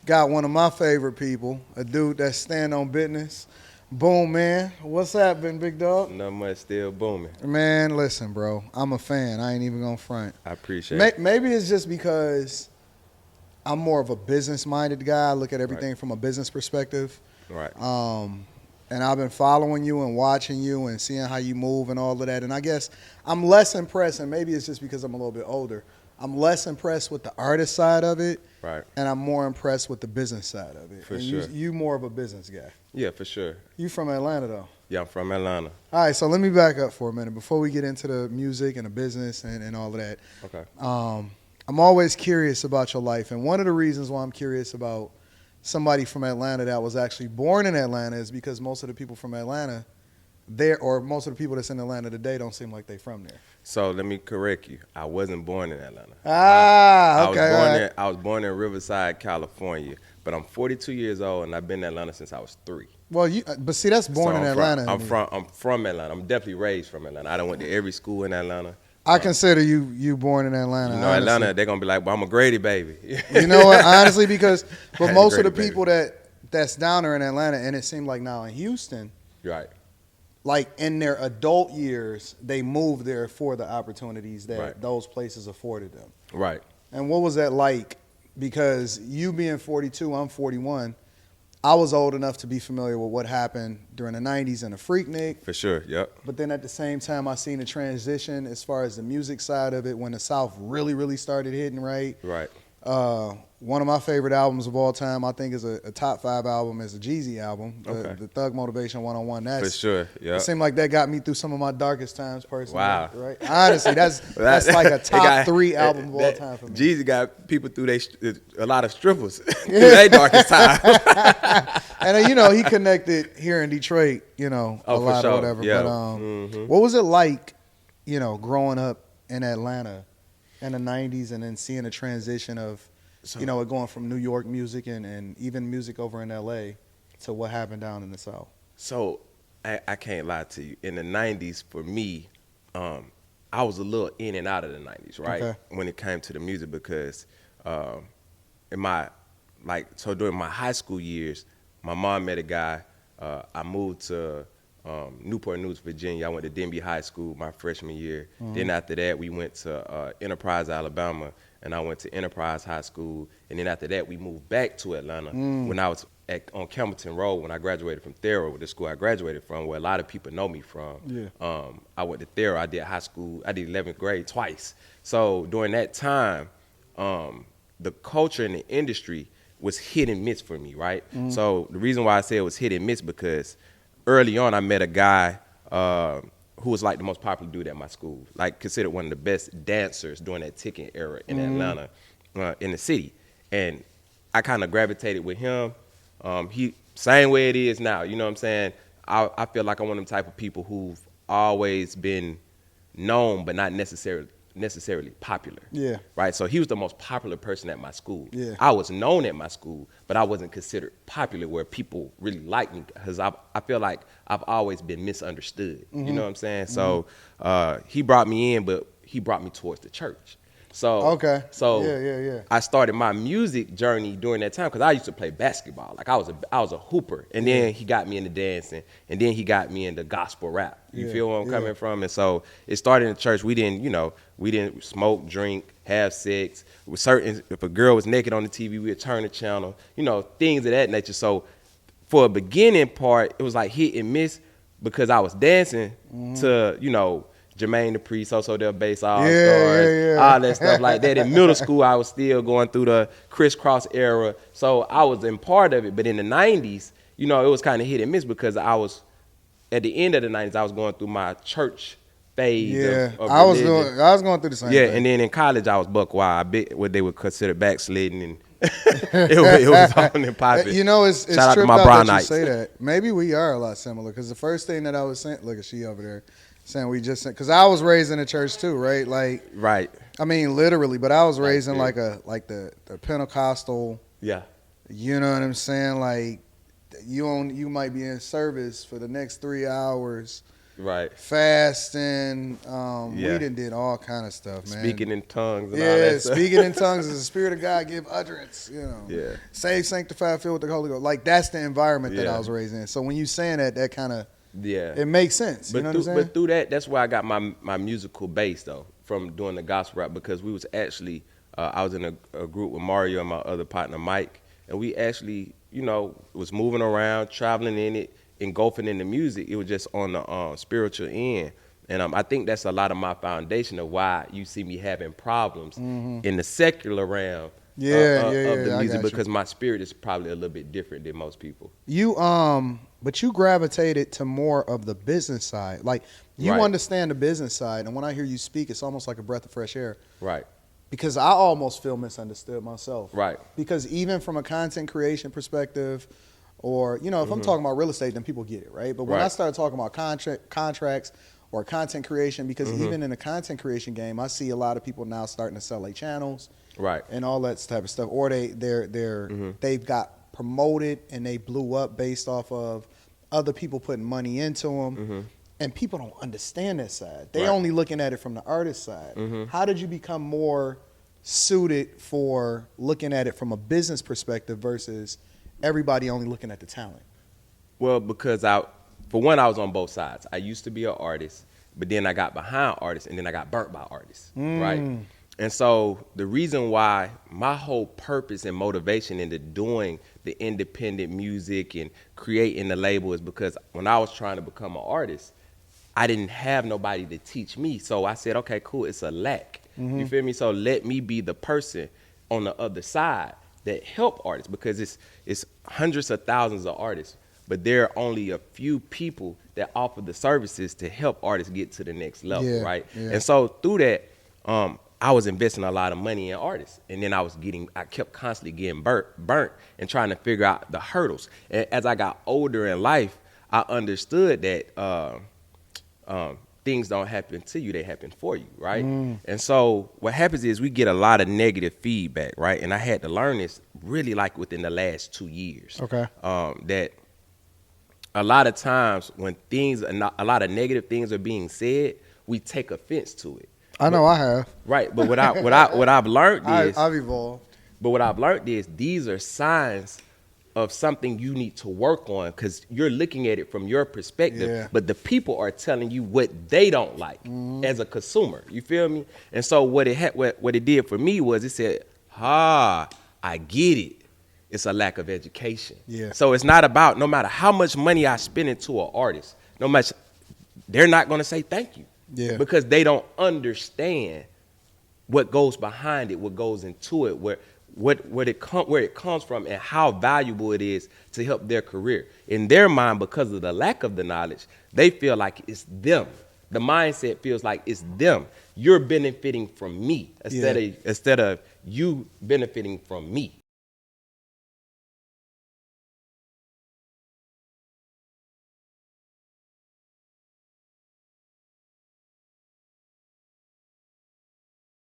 got one of my favorite people, a dude that stand on business. Boomman. What's happening, big dog? Not much, still booming. Man, listen, bro. I'm a fan. I ain't even gonna front. I appreciate it. Maybe it's just because I'm more of a business-minded guy. I look at everything from a business perspective. Right. And I've been following you and watching you and seeing how you move and all of that. And I guess I'm less impressed, and maybe it's just because I'm a little bit older. I'm less impressed with the artist side of it, Right. and I'm more impressed with the business side of it. For and sure. You more of a business guy. Yeah, for sure. You from Atlanta, though. Yeah, I'm from Atlanta. All right, so let me back up for a minute before we get into the music and the business and all of that. Okay. I'm always curious about your life, and one of the reasons why I'm curious about somebody from Atlanta that was actually born in Atlanta is because most of the people from Atlanta or most of the people that's in Atlanta today don't seem like they from there. So let me correct you. I wasn't born in Atlanta. Okay. I was born in Riverside, California, but I'm 42 years old and I've been in Atlanta since I was 3. Well, but see, that's born So in I'm Atlanta. I'm from Atlanta. I'm definitely raised from Atlanta. I done went to every school in Atlanta. I consider you born in Atlanta. You know, honestly. Atlanta, they're gonna be like, well, I'm a Grady baby. You know what? Honestly, because but Hey, most of the Grady, people that's down there in Atlanta, and it seemed like now in Houston, Right. like in their adult years, they moved there for the opportunities that Right. those places afforded them. Right. And what was that like? Because you being 42, I'm 41. I was old enough to be familiar with what happened during the 90s and the Freaknik. For sure. Yep. But then at the same time, I seen the transition as far as the music side of it when the South really, really started hitting right. Right. One of my favorite albums of all time, I think, is a top 5 album, is a Jeezy album, the Thug Motivation 101. For sure. Yeah. It seemed like that got me through some of my darkest times personally. Wow. Right? Honestly, that's like a top 3 album of all time for me. Jeezy got people through a lot of strippers through their darkest time. And he connected here in Detroit, a lot sure. or whatever. Yeah. But what was it like, growing up in Atlanta in the 90s and then seeing the transition of, it going from New York music and even music over in L.A. to what happened down in the South? So I can't lie to you. In the 90s, for me, I was a little in and out of the 90s, right? Okay. When it came to the music because during my high school years, my mom met a guy. I moved to Newport News, Virginia. I went to Denby High School my freshman year. Mm-hmm. Then after that, we went to Enterprise, Alabama, and I went to Enterprise High School. And then after that, we moved back to Atlanta when I was on Campbellton Road when I graduated from Thero, the school I graduated from, where a lot of people know me from. Yeah. I went to Thero. I did high school. I did 11th grade twice. So during that time, the culture in the industry was hit and miss for me, right? Mm-hmm. So the reason why I say it was hit and miss because early on I met a guy who was like the most popular dude at my school, like considered one of the best dancers during that ticking era in Atlanta, in the city. And I kind of gravitated with him. He same way it is now, you know what I'm saying? I feel like I'm one of them type of people who've always been known but not necessarily popular. Yeah. Right? So he was the most popular person at my school. Yeah. I was known at my school, but I wasn't considered popular where people really liked me because I feel like I've always been misunderstood. You know what I'm saying? So he brought me in, but he brought me towards the church. So Okay. So Yeah. I started my music journey during that time because I used to play basketball. Like I was a hooper, and then he got me into dancing, and then he got me into gospel rap. You feel where I'm coming from? And so it started in the church. We didn't smoke, drink, have sex. If a girl was naked on the TV, we'd turn the channel. Things of that nature. So for a beginning part, it was like hit and miss because I was dancing to Jermaine Dupri, So Del Bass, All Stars, all that stuff like that. In middle school, I was still going through the crisscross era, so I was in part of it. But in the 90s, it was kind of hit and miss because I was, at the end of the 90s, I was going through my church phase. Yeah, of I was religion. going through the same Yeah, thing. and then in college, I was buck wild. What they would consider backsliding, and it was on and popping. It's Shout out to tripped my out Brown that you Knights. say that. Maybe we are a lot similar because the first thing that I was saying, look at she over there saying because I was raised in a church too, right? Like, Right. I mean, literally, but I was raised in like the Pentecostal. Yeah. You know what I'm saying? Like, you might be in service for the next 3 hours, Right. fasting. Yeah. We did all kind of stuff, man. Speaking in tongues and all that Yeah, stuff. speaking in tongues is the spirit of God give utterance, you know. Yeah. Saved, sanctified, filled with the Holy Ghost. Like that's the environment that I Yeah. was raised in. So when you saying that, that kind of Yeah. it makes sense. You know what I'm saying? But through that, that's where I got my musical base though, from doing the gospel rap, because we was actually I was in a group with Mario and my other partner Mike, and we actually, you know, was moving around, traveling in it, engulfing in the music. It was just on the spiritual end. And I think that's a lot of my foundation of why you see me having problems in the secular realm of the I music, got you. because my spirit is probably a little bit different than most people. But you gravitated to more of the business side. Like you Right. understand the business side, and when I hear you speak, it's almost like a breath of fresh air. Right. Because I almost feel misunderstood myself. Right. Because even from a content creation perspective, or you know, if I'm talking about real estate, then people get it, right? But when I Right. start talking about contracts or content creation, because even in the content creation game, I see a lot of people now starting to sell their channels, Right. and all that type of stuff, or they've got promoted and they blew up based off of other people putting money into them. And people don't understand that side. They Right. only looking at it from the artist side. How did you become more suited for looking at it from a business perspective versus everybody only looking at the talent? Well, because for one, I was on both sides. I used to be an artist, but then I got behind artists, and then I got burnt by artists, right? And so the reason why my whole purpose and motivation into doing the independent music and creating the label is because when I was trying to become an artist, I didn't have nobody to teach me. So I said, okay, cool, it's a lack. You feel me? So let me be the person on the other side that help artists, because it's hundreds of thousands of artists, but there are only a few people that offer the services to help artists get to the next level, Yeah, right? yeah. And so through that, I was investing a lot of money in artists, and then I kept constantly getting burnt and trying to figure out the hurdles. And as I got older in life, I understood that things don't happen to you, they happen for you, right? And so what happens is we get a lot of negative feedback, right? And I had to learn this really like within the last 2 years. Okay. That a lot of times when a lot of negative things are being said, we take offense to it. I know I have. Right, but what I've learned is, I've evolved. but what I've learned is these are signs of something you need to work on, because you're looking at it from your perspective, Yeah. but the people are telling you what they don't like as a consumer. You feel me? And so what it did for me was it said, I get it. It's a lack of education. Yeah. So it's not about, no matter how much money I spend into an artist, they're not going to say thank you. Yeah. Because they don't understand what goes behind it, what goes into it, where it comes from, and how valuable it is to help their career. In their mind, because of the lack of the knowledge, they feel like it's them. The mindset feels like it's them. You're benefiting from me instead of you benefiting from me.